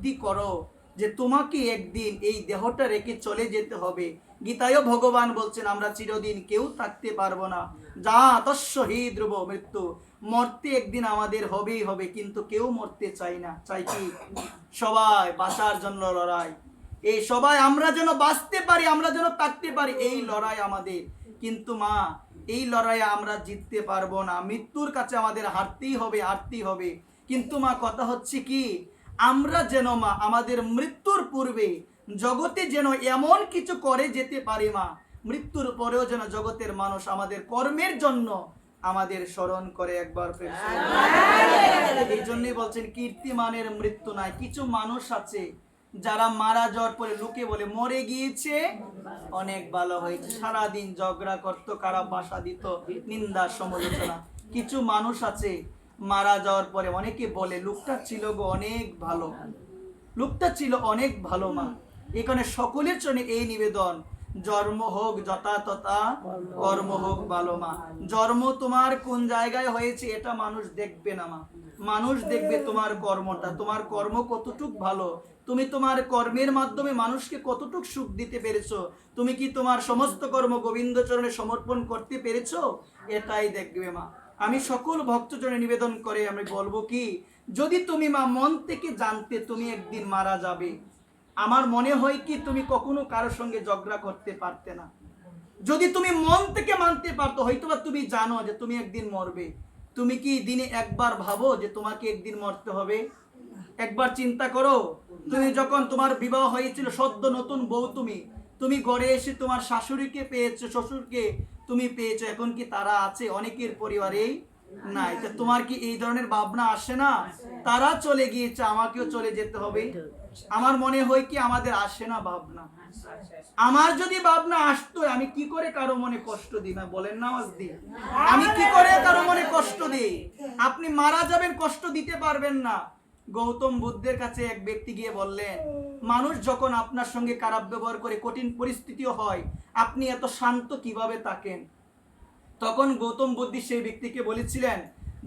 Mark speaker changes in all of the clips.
Speaker 1: উপলব্ধি করো যে তোমাকে একদিন এই দেহটা রেখে চলে যেতে হবে। গীতায়ও ভগবান বলছেন আমরা চিরদিন কেউ থাকতে পারবো না, যা তস্য হি ধ্রুব মৃত্যু, মরতে একদিন আমাদের হবেই হবে, কিন্তু কেউ মরতে চাই না। চাই কি? সবাই বাঁচার জন্য লড়াই, এই সবাই আমরা যেন বাঁচতে পারি, আমরা যেন থাকতে পারি, এই লড়াই আমাদের। কিন্তু মা, এই লড়াইয়ে আমরা জিততে পারবো না, মৃত্যুর কাছে আমাদের হারতেই হবে, হারতেই হবে। কিন্তু মা কথা হচ্ছে কি, আমরা যেন মা আমাদের মৃত্যুর পূর্বে জগতে যেন এমন কিছু করে যেতে পারি মা, মৃত্যুর পরেও যেন জগতের মানুষ আমাদের কর্মের জন্য আমাদের স্মরণ করে একবার। এই জন্যই বলছেন কীর্তিমানের মৃত্যু নাই। কিছু মানুষ আছে যারা মারা যাওয়ার পরে লোকে বলে মরে গিয়েছে, অনেক ভালো হয়েছে, সারাদিন ঝগড়া করতো, খারাপ ভাষা দিত, নিন্দা সমালোচনা। কিছু মানুষ আছে মারা যাওয়ার পরে অনেকে বলে লোকটা ছিল গো অনেক ভালো, লোকটা ছিল অনেক ভালো মা। এখানে সকলের জন্য এই নিবেদন, জন্ম হোক যথাতথা, কর্ম হোক ভালো মা। জন্ম তোমার কোন জায়গায় হয়েছে এটা মানুষ দেখবে না মা, মানুষ দেখবে তোমার কর্মটা, তোমার কর্ম কতটুক ভালো, তুমি তোমার কর্মের মাধ্যমে মানুষকে কতটুক সুখ দিতে পেরেছো, তুমি কি তোমার সমস্ত কর্ম গোবিন্দ চরণে সমর্পণ করতে পেরেছো, এটাই দেখবে মা। আমি সকল ভক্তজনে নিবেদন করে আমি বলবো কি, যদি তুমি মা মন থেকে জানতে তুমি একদিন মারা যাবে, আমার মনে হয় কি তুমি কখনো কারোর সঙ্গে ঝগড়া করতে পারতে না। যদি তুমি মন থেকে মানতে পারতো, হয়তোবা তুমি জানো যে তুমি একদিন মরবে, তুমি কি দিনে একবার ভাবো যে তোমাকে একদিন মরতে হবে? একবার চিন্তা করো, তুমি যখন তোমার বিবাহ হয়েছিল, সদ্য নতুন বউ, তুমি ঘরে এসে তোমার শাশুড়িকে পেয়েছো, শ্বশুরকে তুমি পেয়েছো, এখন কি তারা আছে? অনেকের পরিবারেই নাই। তো তোমার কি এই ধরনের ভাবনা আসে না? তারা চলে গিয়েছে, আমাকেও চলে যেতে হবে। আমার মনে হয় কি আমাদের আসে না ভাবনা? আমার যদি ভাবনা আসতো, আমি কি করে কারো মনে কষ্ট দিই না, বলেন না আজদি? আমি কি করে কারো মনে কষ্ট দিই? আপনি মারা যাবেন, কষ্ট দিতে পারবেন না। গৌতম বুদ্ধের কাছে এক ব্যক্তি গিয়ে বললেন, মানুষ যখন আপনার সঙ্গে খারাপ ব্যবহার করে, কঠিন পরিস্থিতিও হয়, আপনি এত শান্ত কিভাবে থাকেন? তখন গৌতম বুদ্ধ সেই ব্যক্তিকে বলেছিলেন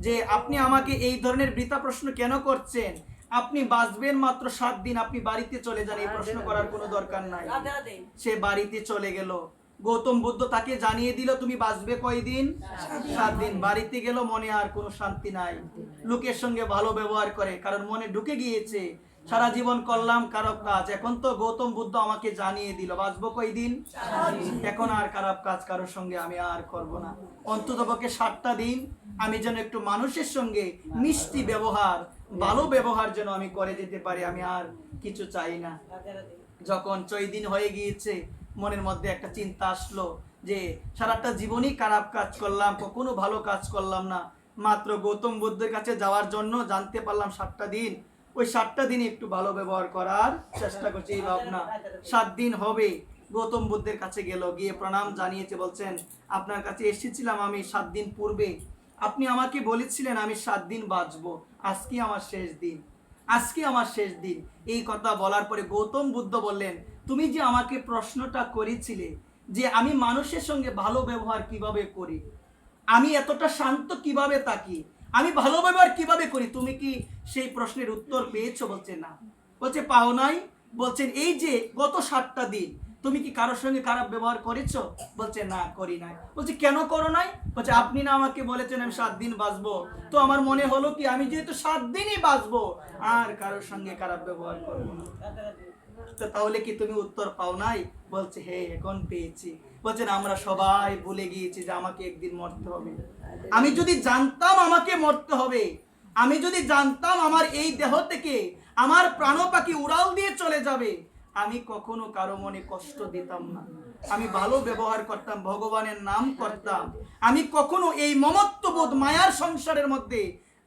Speaker 1: যে আপনি আমাকে এই ধরনের বৃথা প্রশ্ন কেন করছেন? আপনি বাঁচবেন মাত্র 7 দিন, আপনি বাড়িতে চলে যান, এই প্রশ্ন করার কোনো দরকার নাই। সে বাড়িতে চলে গেল। গৌতম বুদ্ধ তাকে জানিয়ে দিল তুমি বাঁচবে কয়দিন? 7 দিন। বাড়িতে গেল, মনে আর কোনো শান্তি নাই, লোকের সঙ্গে ভালো ব্যবহার করে, কারণ মনে ঢুকে গিয়েছে সারা জীবন করলাম খারাপ কাজ, এখন তো গৌতম বুদ্ধ আমাকে জানিয়ে দিল বাঁচবো কয়দিন, এখন আর খারাপ কাজ কারোর সঙ্গে আমি আর করব না। অন্ততপক্ষে 7টা দিন আমি যেন একটু মানুষের সঙ্গে মিষ্টি ব্যবহার, ভালো ব্যবহার যেন আমি করে যেতে পারি, আমি আর কিছু চাই না। যখন 6 দিন হয়ে গিয়েছে, মনের মধ্যে একটা চিন্তা আসলো যে সারাটা জীবনই খারাপ কাজ করলাম, কখনো ভালো কাজ করলাম না, মাত্র গৌতম বুদ্ধের কাছে যাওয়ার জন্য জানতে পারলাম 7টা দিন, ওই 7টা দিন একটু ভালো ব্যবহার করার চেষ্টা করছি, এই ভাবনা। 7 দিন হবে, গৌতম বুদ্ধের কাছে গেল, গিয়ে প্রণাম জানিয়েছে, বলছেন আপনার কাছে এসেছিলাম আমি 7 দিন পূর্বে, আপনি আমাকে বলেছিলেন আমি 7 দিন বাঁচবো, আজকে আমার শেষ দিন, আজকে আমার শেষ দিন। এই কথা বলার পরে গৌতম বুদ্ধ বললেন, তুমি যে আমাকে প্রশ্নটা করেছিলে যে আমি মানুষের সঙ্গে ভালো ব্যবহার কিভাবে করি, আমি এতটা শান্ত কিভাবে থাকি, আমি ভালো ব্যবহার কিভাবে করি, তুমি কি সেই প্রশ্নের উত্তর পেয়েছো? বলছে না। বলছে পাও নাই? বলছেন এই যে গত 7টা দিন তুমি কি কারোর সঙ্গে খারাপ ব্যবহার করেছো? বলছে না, করি নাই। বলছে কেন করো নাই? বলছে আপনি না আমাকে বলেছেন আমি 7 দিন বাঁচবো, তো আমার মনে হলো কি আমি যেহেতু 7 দিনই বাঁচবো, আর কারোর সঙ্গে খারাপ ব্যবহার করবো না। তো তাহলে কি তুমি উত্তর পাও নাই? বলছে হ্যাঁ, এখন পেয়েছি। বলছেন আমরা সবাই ভুলে গিয়েছি যে আমাকে একদিন মরতে হবে। আমি যদি জানতাম আমাকে মরতে হবে, আমি যদি জানতাম আমার এই দেহ থেকে আমার প্রাণ পাখি উড়াল দিয়ে চলে যাবে, আমি কখনো কারো মনে কষ্ট দিতাম না, আমি ভালো ব্যবহার করতাম, ভগবানের নাম করতাম, আমি কখনো এই মমত্ববোধ মায়ার সংসারের মধ্যে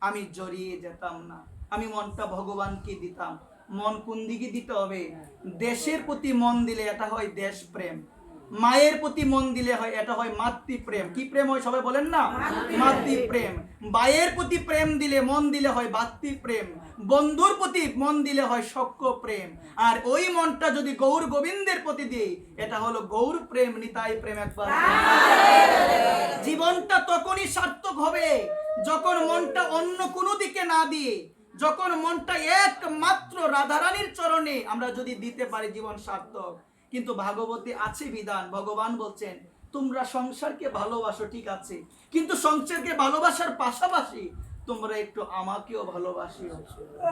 Speaker 1: আমি জড়িয়ে যেতাম না, আমি মনটা ভগবানকে দিতাম। মন কোন দিকে দিতে হবে? দেশের প্রতি মন দিলে এটা হয় দেশ প্রেম, মায়ের প্রতি মন দিলে হয় এটা হয় মাতৃপ্রেম। কি প্রেম হয় সবাই বলেন না? মাতৃপ্রেম। ভাইয়ের প্রতি প্রেম দিলে মন দিলে হয় ভাতৃপ্রেম, বন্ধুর প্রতি মন দিলে হয় সখ্য প্রেম, আর ওই মনটা যদি গৌর গোবিন্দের প্রতি দিই এটা হলো গৌর প্রেম, নিতাই প্রেম। একবার জীবনটা তখনই সার্থক হবে যখন মনটা অন্য কোনো দিকে না দিয়ে যখন মনটা একমাত্র রাধারানীর চরণে আমরা যদি দিতে পারি জীবন সার্থক। কিন্তু ভাগবতী আছে বিধান, ভগবান বলছেন তোমরা সংসারকে ভালোবাসো ঠিক আছে, কিন্তু সংসারকে ভালোবাসার পাশাপাশি তোমরা একটু আমাকেও ভালোবাসিও,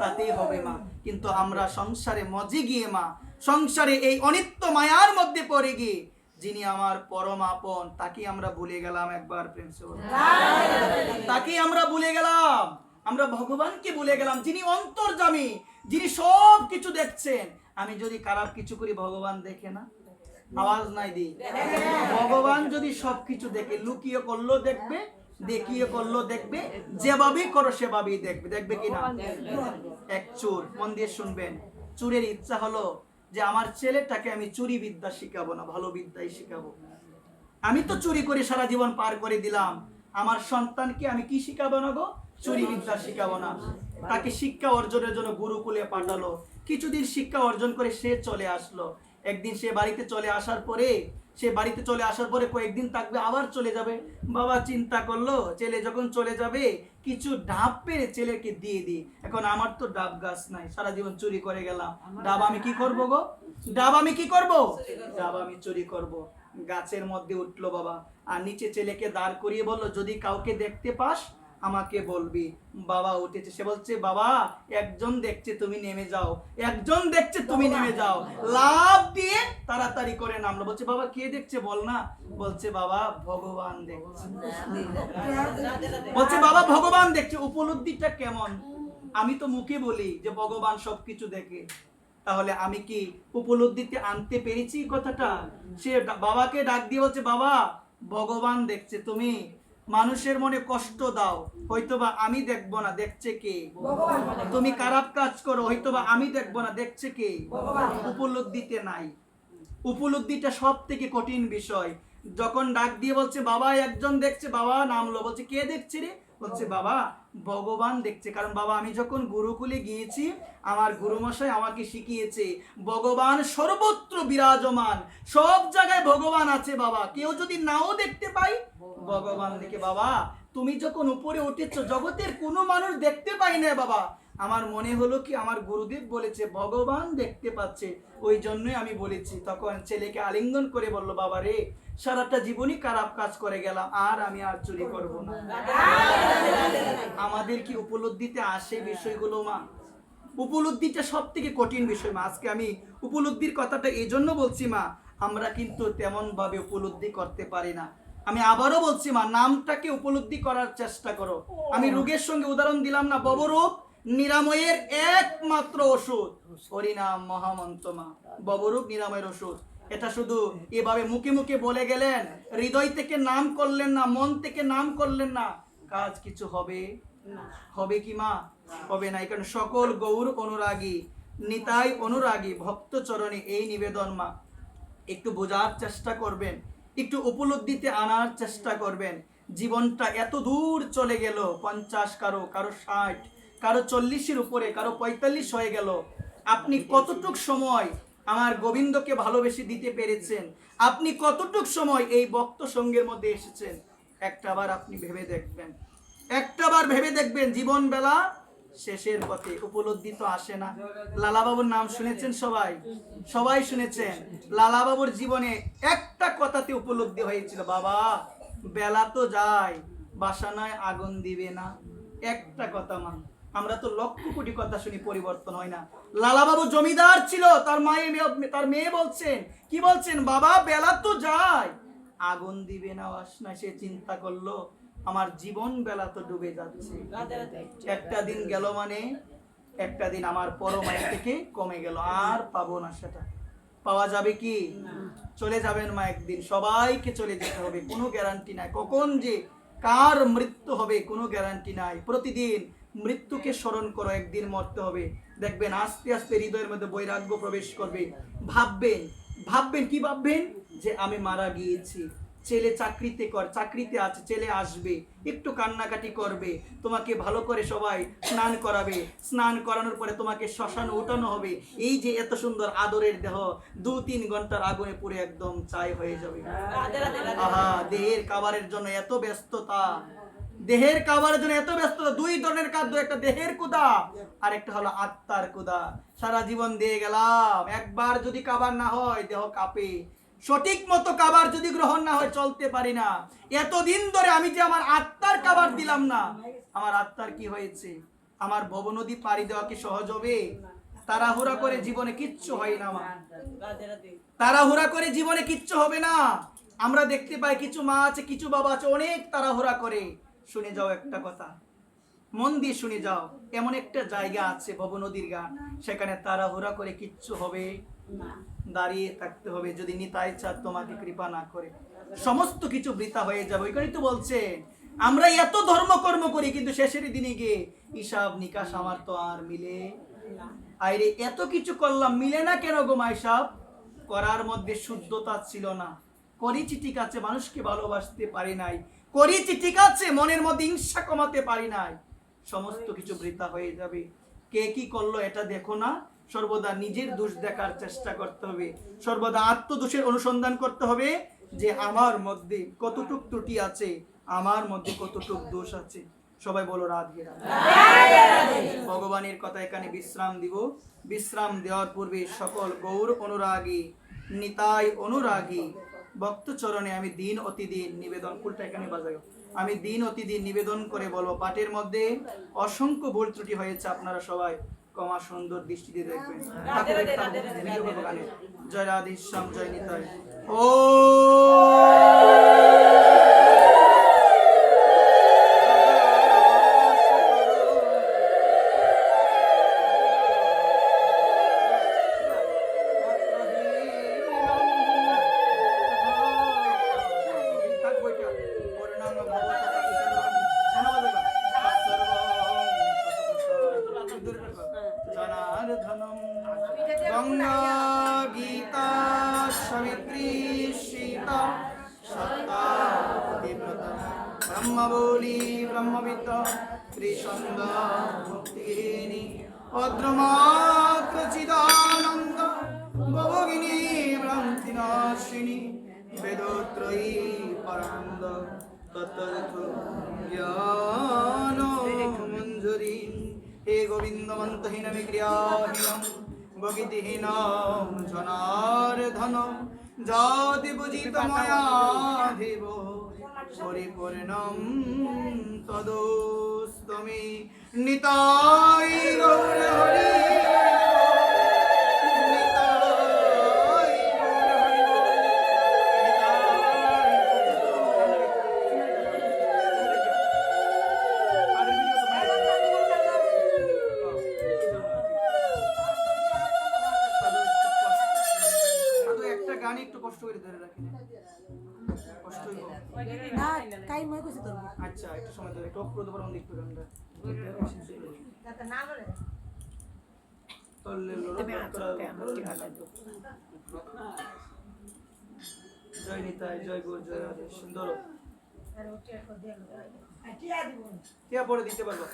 Speaker 1: তাতেই হবে মা। কিন্তু আমরা সংসারে মজে গিয়ে মা, সংসারে এই অনিত্য মায়ার মধ্যে পড়ে গিয়ে যিনি আমার পরম আপন তাকে আমরা ভুলে গেলাম। একবার প্রেম সে বলুন, তাকে আমরা ভুলে গেলাম, আমরা ভগবানকে ভুলে গেলাম, যিনি অন্তর্যামী, যিনি সব কিছু দেখছেন। আমি যদি খারাপ কিছু করি ভগবান দেখে না? আওয়াজ নাই দি। ভগবান যদি সবকিছু দেখে, লুকিয়ে করলো দেখবে, দেখিয়ে করলো দেখবে, যেভাবেই করো সেভাবেই দেখবে। দেখবে কিনা? এক চোর, মন দিয়ে শুনবেন, চোরের ইচ্ছা হলো যে আমার ছেলেটাকে আমি চুরি বিদ্যা শিখাবো না, ভালো বিদ্যাই শিখাবো। আমি তো চুরি করে সারা জীবন পার করে দিলাম, আমার সন্তানকে আমি কি শিখাবো না গো? চুরি বিদ্যা শিখাবো না। তাকে শিক্ষা অর্জনের জন্য গুরুকুলে পাঠালো। কিছুদিন শিক্ষা অর্জন করে সে চলে আসলো। একদিন সে বাড়িতে চলে আসার পরে কয়েকদিন থাকবে, আবার চলে যাবে। বাবা চিন্তা করলো ছেলে যখন চলে যাবে কিছু ডাব পেরে ছেলেকে দিয়ে দিই। এখন আমার তো ডাব গাছ নাই, সারা জীবন চুরি করে গেলাম, ডাব আমি কি করবো গো? ডাব আমি কি করব? ডাব আমি চুরি করব। গাছের মধ্যে উঠলো বাবা, আর নিচে ছেলেকে দাঁড় করিয়ে বললো যদি কাউকে দেখতে পাস আমাকে বলবি। বাবা উঠেছে, সে বলছে বাবা একজন দেখছে তুমি নেমে যাও, একজন দেখছে তুমি নেমে যাও। লাভ দিয়ে তাড়াতাড়ি করে নামলো। বলছে বাবা কে দেখছে বল না? বলছে বাবা ভগবান দেখছে। বলছে বাবা ভগবান দেখছে। উপলব্ধিটা কেমন? আমি তো মুখে বলি যে ভগবান সবকিছু দেখে, তাহলে আমি কি উপলব্ধিতে আনতে পেরেছি কথাটা? সে বাবাকে ডাক দিয়ে বলছে বাবা ভগবান দেখছে, তুমি মানুষের মনে কষ্ট দাও, হয়তোবা আমি দেখবো না, দেখছে কে? তুমি খারাপ কাজ করো, হয়তোবা আমি দেখবো না, দেখছে কে? উপলব্ধিতে নাই। উপলব্ধিটা সব থেকে কঠিন বিষয়। যখন ডাক দিয়ে বলছে বাবা একজন দেখছে, বাবা নামলো, বলছে কে দেখছে রে? বলছে বাবা ভগবান দেখছে। কারণ বাবা আমি যখন গুরুকুলে গিয়েছি আমার গুরুমশাই আমাকে শিখিয়েছে ভগবান সর্বত্র বিরাজমান, সব জায়গায় ভগবান আছে বাবা, কেউ যদি নাও দেখতে পাই ভগবান দেখে। বাবা তুমি যখন উপরে উঠেছো জগতের কোনো মানুষ দেখতে পাই না বাবা, আমার মনে হলো কি আমার গুরুদেব বলেছে ভগবান দেখতে পাচ্ছে, ওই জন্যই আমি বলেছি। তখন ছেলেকে আলিঙ্গন করে বললো বাবা রে সারাটা জীবনই খারাপ কাজ করে গেলাম, আর আমি আর চুরি করব না। আমাদের কি উপলব্ধিতে আসে বিষয়গুলো মা? উপলব্ধিটা সব থেকে কঠিন বিষয় মা। আজকে আমি উপলব্ধির কথাটা এই জন্য বলছি মা, আমরা কিন্তু তেমন ভাবে উপলব্ধি করতে পারি না। আমি আবারও বলছি মা, নামটাকে উপলব্ধি করার চেষ্টা করো। আমি রোগের সঙ্গে উদাহরণ দিলাম না, ববরোগ নিরাময়ের একমাত্র ওষুধ হরিনাম মহামন্ত্র মা। ববরোগ নিরাময়ের ওষুধ, এটা শুধু এভাবে মুখে মুখে বলে গেলেন, হৃদয় থেকে নাম করলেন না, মন থেকে নাম করলেন না, কাজ কিছু হবে? হবে কি মা? হবে না। কারণ সকল গৌর অনুরাগী, নিতাই অনুরাগী ভক্ত চরণে এই নিবেদন মা, একটু বোঝার চেষ্টা করবেন, একটু উপলব্ধিতে আনার চেষ্টা করবেন। জীবনটা এত দূর চলে গেল, 50 কারো 60, কারো 40-এর উপরে, কারো 45 হয়ে গেল। আপনি কতটুক সময় আমার গোবিন্দকে ভালোবেসে দিতে পেরেছেন? আপনি কতটুক সময় এই ভক্ত সঙ্গের মধ্যে এসেছেন? একটাবার আপনি ভেবে দেখবেন, একটাবার ভেবে দেখবেন। জীবন বেলা শেষের পথে উপলব্ধি তো আসে না। লালাবাবুর নাম শুনেছেন সবাই? সবাই শুনেছেন। লালাবাবুর জীবনে একটা কথাতে উপলব্ধি হয়েছিল, বাবা বেলা তো যায়, বাসানায় আগুন দিবে না। একটা কথা মা। আমরা তো লক্ষ কোটি কথা শুনি, পরিবর্তন হয় না। লালাবাবু জমিদার ছিল, তার মেয়ে বলছেন কি বলছেন, বাবা বেলা তো যায়, আগুন দিবে না বাসনায়। সে চিন্তা করলো আমার জীবন বেলা তো ডুবে যাচ্ছে, একটা দিন গেল মানে একটা দিন আমার পরমায় থেকে কমে গেল, আর পাবো না। সেটা পাওয়া যাবে কি? চলে যাবেন মা একদিন, সবাইকে চলে যেতে হবে, কোনো গ্যারান্টি নাই কখন যে কার মৃত্যু হবে, কোনো গ্যারান্টি নাই। প্রতিদিন মৃত্যুকে স্মরণ করো, একদিন মরতে হবে। দেখবেন আস্তে আস্তে হৃদয়ের মধ্যে বৈরাগ্য প্রবেশ করবে। ভাববেন কি ভাববেন? যে আমি মারা গিয়েছি, ছেলে চাকরিতে আছে, ছেলে আসবে, একটু কান্নাকাটি করবে, তোমাকে ভালো করে সবাই স্নান করাবে, স্নান করানোর পরে তোমাকে শ্মশানে উঠানো হবে। এই যে এত সুন্দর আদরের দেহ 2-3 ঘন্টার আগুনে পুরো একদম ছাই হয়ে যাবে। আহা, দেহের খাবারের জন্য এত ব্যস্ততা, দেহের খাবারের জন্য এত ব্যস্ততা, দুই ধরনের খাদ্য, একটা দেহের ক্ষুধা আর একটা হলো আত্মার ক্ষুধা। সারা জীবন দিয়ে গেলাম, একবার যদি খাবার না হয় দেহ কাঁপে, সঠিক মতো খাবার যদি গ্রহণ না হয় চলতে পারি না। এতদিন ধরে আমি যে আমার আত্মার খাবার দিলাম না, আমার আত্মার কি হয়েছে? আমার ভবনদী পাড়ি দেওয়া কি সহজ হবে? তাড়াহুড়া করে জীবনে কিচ্ছু হয় না মা, তাড়াহুড়া করে জীবনে কিচ্ছু হবে না। আমরা দেখতে পাই কিছু মা আছে, কিছু বাবা আছে, অনেক তাড়াহুড়া করে। শুনে যাও একটা কথা, মন দিয়ে শুনে যাও, এমন একটা জায়গা আছে ভবনদীর ঘাট, সেখানে তাড়াহুড়া করে কিচ্ছু হবে না। দাঁড়িয়ে থাকতে হবে, যদি নিতাই চাঁদ তোমাকে কৃপা না করে সমস্ত কিছু বৃথা হয়ে যাবে। ওই কারণেই তো বলছে আমরা এত ধর্মকর্ম করি কিন্তু শেষের দিনে গিয়ে হিসাব নিকাশ আমার তো আর মিলে না। আরে এত কিছু করলাম, মিলে না কেন গো মা? হিসাব করার মধ্যে শুদ্ধতা ছিল না। করেছি ঠিক আছে, মানুষকে ভালোবাসতে পারি নাই, করেছি ঠিক আছে, মনের মধ্যে হিংসা কমাতে পারি নাই, সমস্ত কিছু বৃথা হয়ে যাবে। কে কি করলো এটা দেখো না, সর্বদা নিজের দোষ দেখার চেষ্টা করতে হবে, সর্বদা আত্মদোষের অনুসন্ধান করতে হবে যে আমার মধ্যে কতটুক ত্রুটি আছে, আমার মধ্যে কতটুক দোষ আছে। সবাই বলো রাধে রাধে। ভগবানের কথা এখানে বিশ্রাম দিব। বিশ্রাম দেওয়ার পূর্বে সকল গৌর অনুরাগী, নিতাই অনুরাগী ভক্ত চরণে আমি দিন অতিদিন নিবেদন, ফুলটা এখানে বাজাই, আমি দিন অতিদিন নিবেদন করে বলবো, পাঠের মধ্যে অসংখ্য ভুল ত্রুটি হয়েছে, আপনারা সবাই ক্ষমা সুন্দর দৃষ্টিতে দেখবেন। জয় রাধেশ্যাম, জয় নিতাই। ও গঙ্গা গীতা সাবিত্রী সীতা সত্তা পতিব্রতা ব্রহ্মবলী ব্রহ্মবিদ্যা ত্রিসন্ধ্যা ভক্তিগিরিণী অদ্রমাত্র চিদানন্দ ভবগিনী ভ্রান্তিনাশিনী বেদত্রয়ী পরানন্দ তত্ত্বযথ জ্ঞান মঞ্জুরি। হে গোবিন্দ মন্তহীন বিক্রিয়াহীন ভগিতিহীন জনার্দন যাদি বুঝিত ময়া দেব পরিপূর্ণম তদোস্তমি। নিতাই গৌর হরি একটু কষ্ট করে ধরে রাখেন, কষ্ট হইব না, কাই মই কইছে ধরব। আচ্ছা একটু সময় ধরে টপ করে দেব, আমরা একটু গানটা যাতে না লড়ে তল্লে লড়ে জয় নিতাই, জয় গুরু, জয় রাধে। সুন্দর টিয়া পরে দিতে পারবো।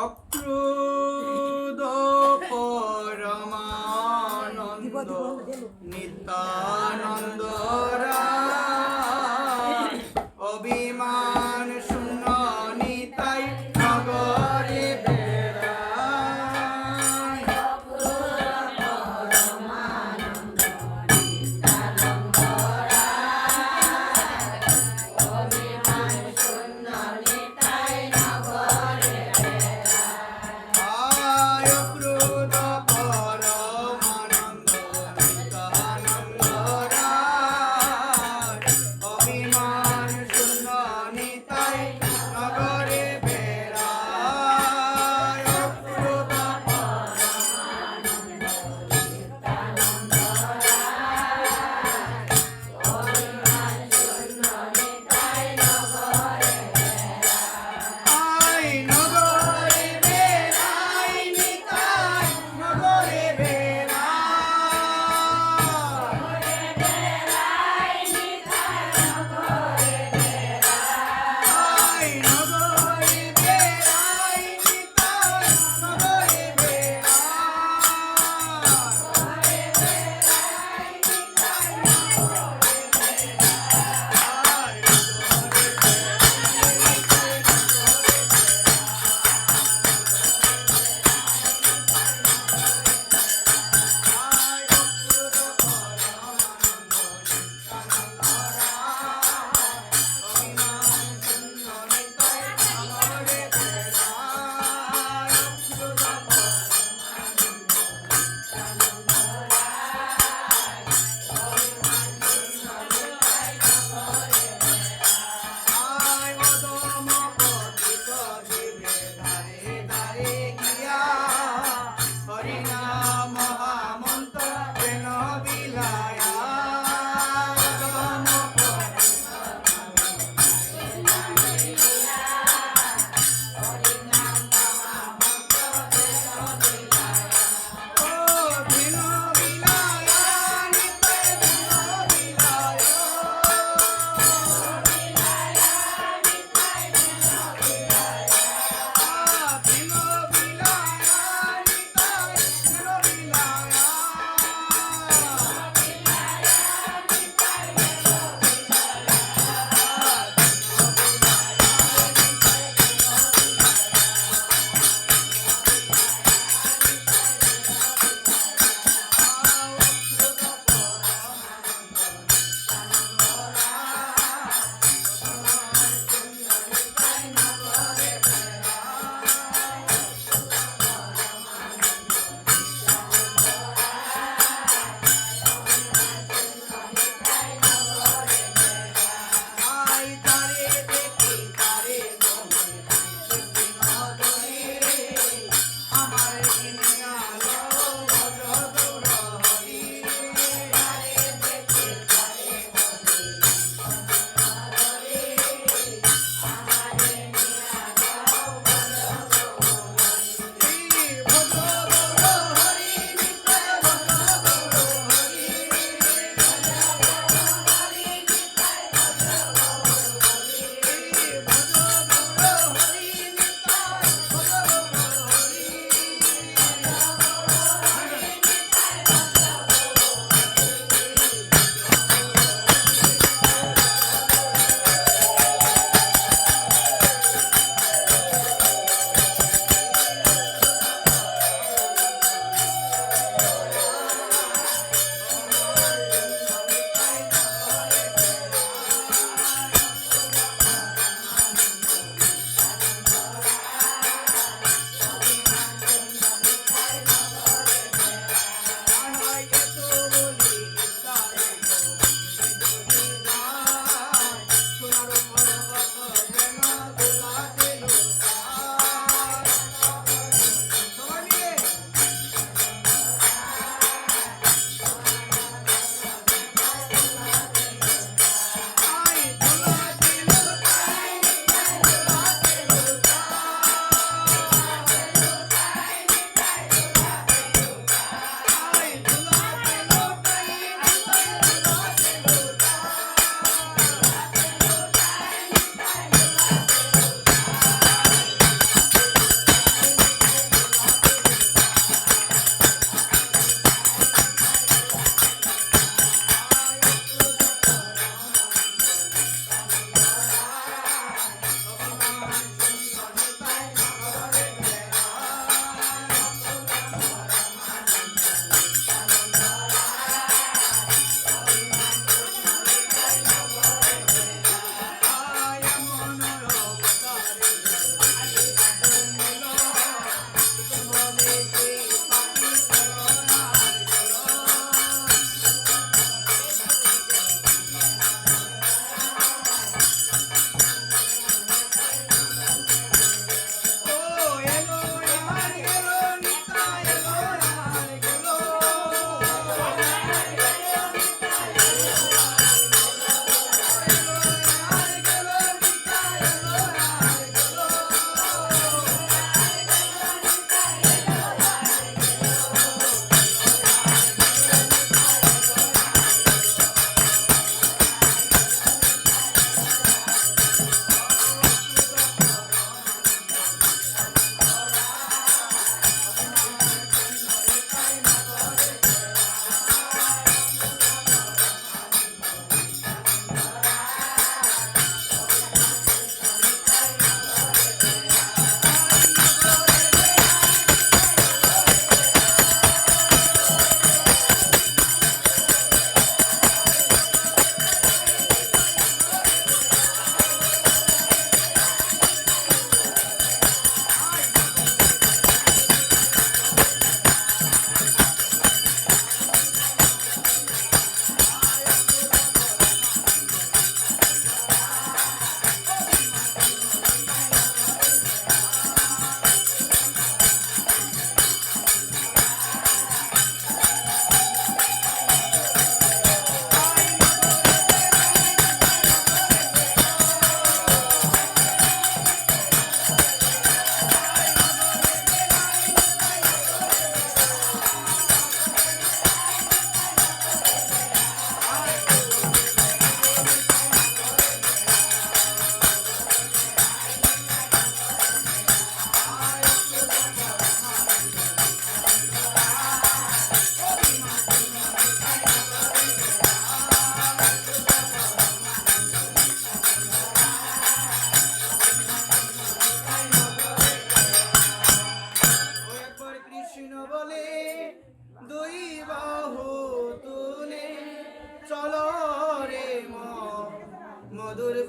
Speaker 1: অক্রোধ পরমানন্দ নিত্যানন্দ রায় অভিমান শূন্য নিতাই নগরে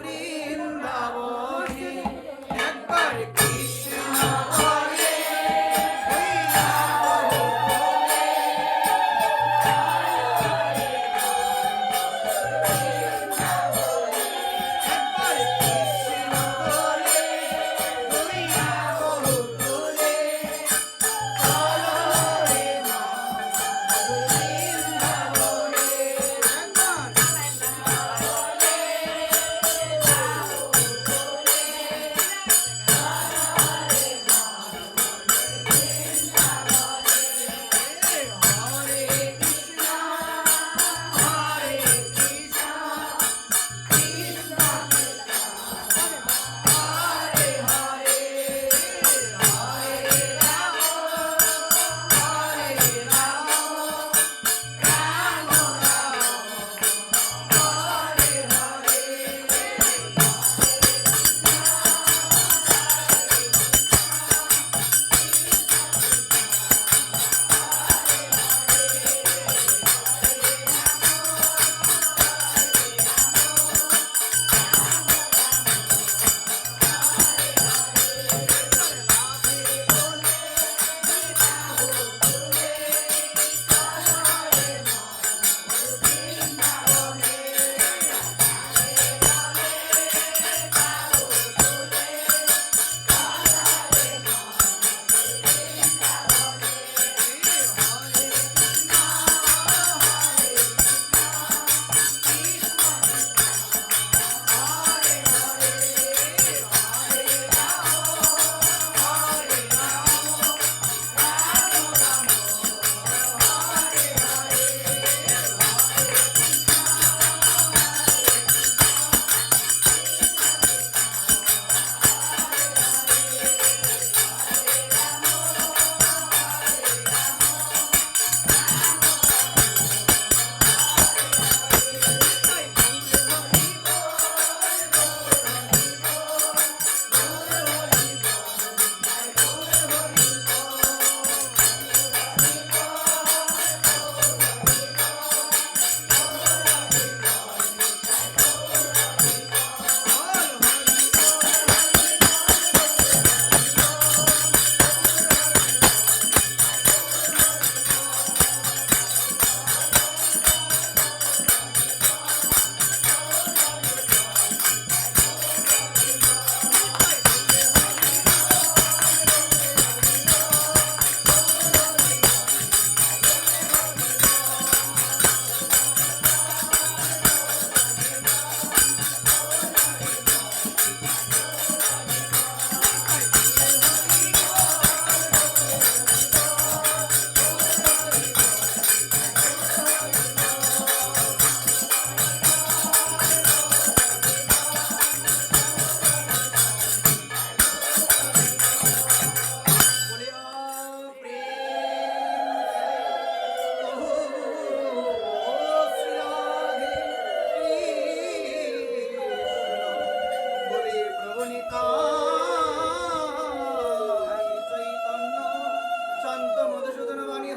Speaker 1: বৃন্দাবনে একবার কৃষ্ণ বলে হইয়া বহুলে। একবার কৃষ্ণ বলে হইয়া বহুলে। চলো রে মা বৃন্দাবনে একবার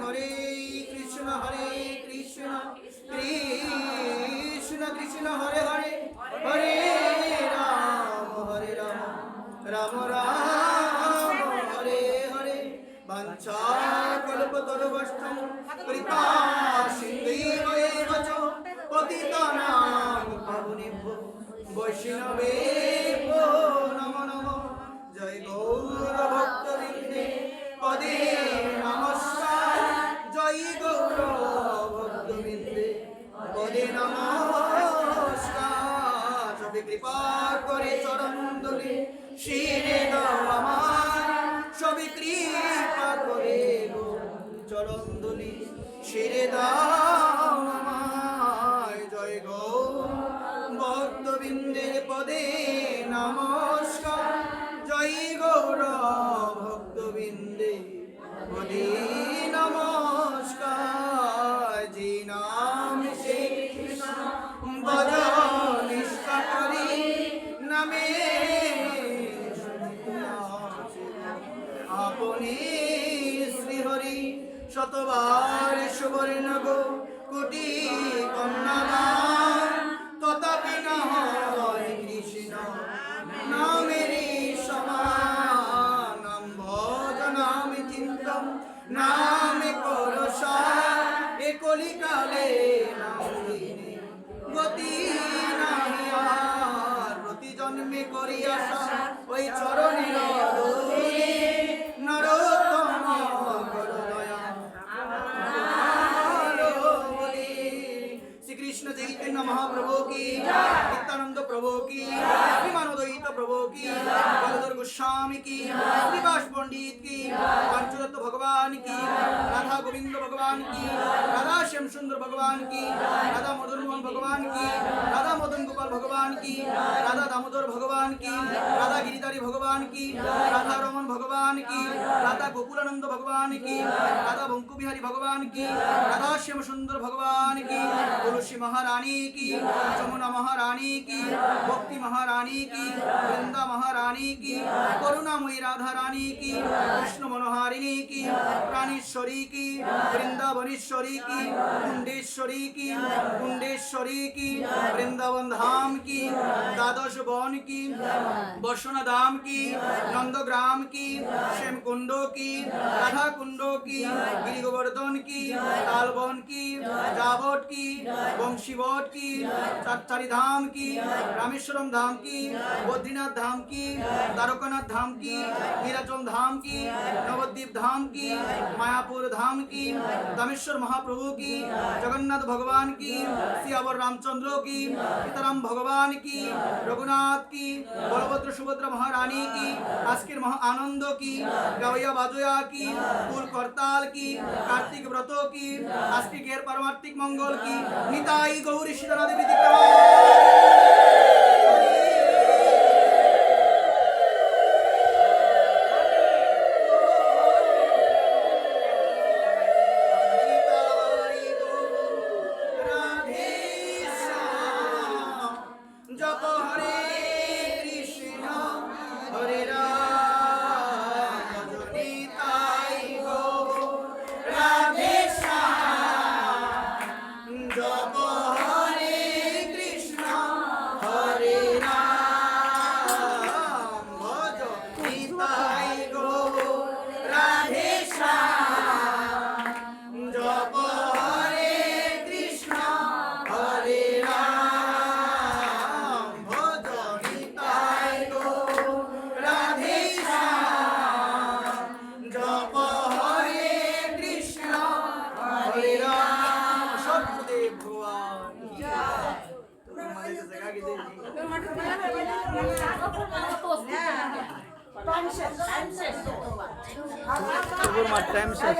Speaker 1: হরে কৃষ্ণ হরে কৃষ্ণ কৃষ্ণ হরে হরে হরে রাম হরে রাম রাম রাম হরে হরে। রাম রাম হরে হরে বাঞ্ছাকল্পতরুভ্যশ্চম কৃপা সিন্ধুৈব চ পতিতানাং পাবনেভ্যো বৈষ্ণবেভ্যো নমো নমো। জয় গৌর ভক্তবৃন্দে পদে নমস্কার। জয় গৌর ভক্তবৃন্দে পদে নমস্কার। সবে কৃপা করে চরণ ধরে শিরে দাও আমার। সবে কৃপা করে গো চরণ ধরে শিরে দাও আমায়। জয় গৌর ভক্তবৃন্দের পদে নমস্কার। জয় গৌর ভক্তবৃন্দে পদে নমস্কার। যে নাম সে ভজ নিষ্ঠা করি নামে আপনি শ্রীহরি শতবার সুবর্ণ গো কোটি কন্যা তথাপি না হয় কৃষ্ণ নামে করো সার এ কলিকালে নামিনে গতি নাহি আর প্রতি জন্মে করি আশা ওই চরণের ধূলি নরোত্তম করো দয়া श्री कृष्ण चैतन्य महाप्रभु की नित्यानंद प्रभु की श्रीमानोदयित प्रभु की बलधर गोस्वामी की श्रीवास पंडित की पंचदत्त भगवान की राधा गोविंद भगवान की राधा श्याम सुंदर भगवान की राधा मदन मोहन भगवान की राधा मदन गोपाल भगवान की राधा दामोदर भगवान की राधा गिरिधारी भगवान की राधा रमन भगवान की राधा गोकुलानंद भगवान की राधा बंकु बिहारी भगवान की राधा श्याम सुंदर भगवान की तुलसी महारानी की जमुना महारानी की भक्ति महारानी की वृंदा महारानी की करुणामयी राधा रानी की कृष्ण मनोहारिणी की प्राणेश्वरी की वृंदावनेश्वरी की कुंडेश्वरी की वृंदावन धाम की द्वादश वन की बसना धाम की नंदग्राम की श्याम कुंडो की राधा कुंडो की गिरि गोवर्धन की तालवन की जावट की वंशीवट की चारचारी धाम की रामेश्वरम धाम की बद्रीनाथ धाम की द्वारकानाथ धाम की नीलाचल धाम की नवद्वीप धाम की मायापुर धाम की दामेश्वर महाप्रभु की जगन्नाथ भगवान की सियावर रामचंद्र की सीताराम भगवान की रघुनाथ की बलभद्र सुभद्रा महारानी की आजकेर महा आनंद की गावैया बाजोया की कुल करताल की कार्तिक व्रत की आजके घेर पारमार्थिक मंगल की निताई गौरी सीतारा देवी जप हरे कृष्ण हरे राम निताई गौर राधे श्याम जप हरे कृष्ण हरे राम भज निताई गौर राधे श्याम जप हरे कृष्ण हरे राम भज निताई गौर राधे श्याम जप हरे कृष्ण हरे राम सतगुरुदेव भगवान की जय। तुम्हारे जगह की देवी
Speaker 2: টাইম শেষ